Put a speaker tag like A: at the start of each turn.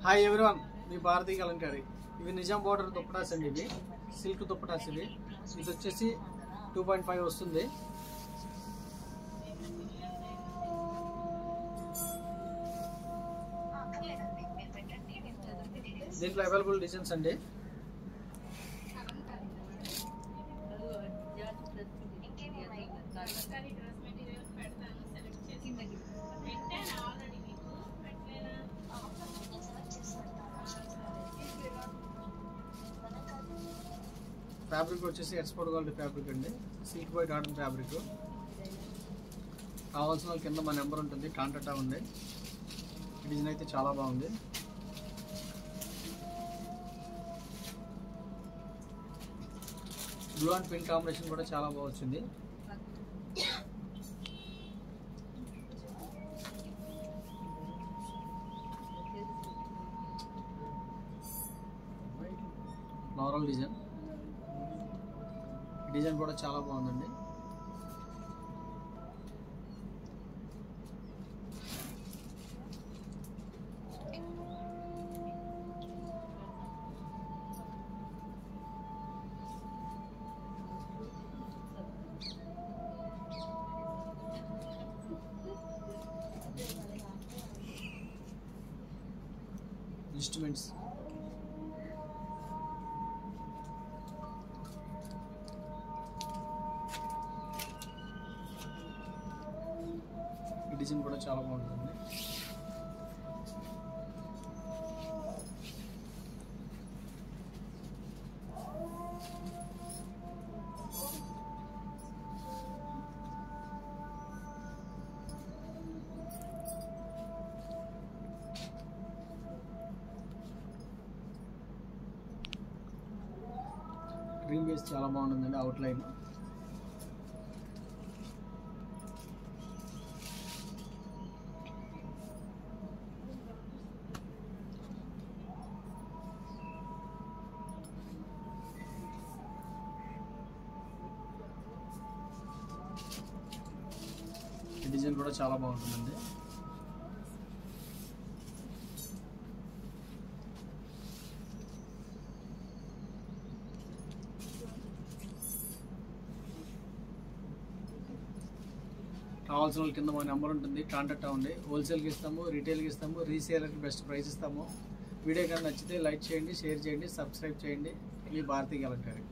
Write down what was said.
A: Hi everyone, మీ భారతీ కలంకారీ. ఇవి Nizam border dupattas అండి. ఇవి సిల్క్ దుప్పటాస్. ఇది వచ్చేసి 2.5 వస్తుంది. దీంట్లో అవైలబుల్ డిజైన్స్ అండి. ఫ్యాబ్రిక్ వచ్చేసి ఎక్స్పోర్ట్ క్వాలిటీ ఫ్యాబ్రిక్ అండి. Silk by cotton fabric. కావాల్సిన వాళ్ళ కింద మా నెంబర్ ఉంటుంది, కాంటాక్ట్ అవ్వండి. ఈ డిజైన్ అయితే చాలా బాగుంది. బ్లూ అండ్ పింక్ కాంబినేషన్ కూడా చాలా బాగా వచ్చింది. ఫ్లోరల్ డిజైన్ కూడా చాలా బాగుందండి. ఇన్స్ట్రుమెంట్స్ డిజైన్ కూడా చాలా బాగుంటుంది. గ్రీన్ బేస్ చాలా బాగుంటుందండి. అవుట్లైన్ డిజైన్ కూడా చాలా బాగుంటుందండి. కావాల్సిన వాళ్ళ కింద మా నెంబర్ ఉంటుంది, కాంటాక్ట్ అవ్వండి. హోల్సేల్కి ఇస్తాము, రీటైల్కి ఇస్తాము, రీసేలర్కి బెస్ట్ ప్రైస్ ఇస్తాము. వీడియో కానీ నచ్చితే లైక్ చేయండి, షేర్ చేయండి, సబ్స్క్రైబ్ చేయండి. మీ భారతీ కలంకారీ.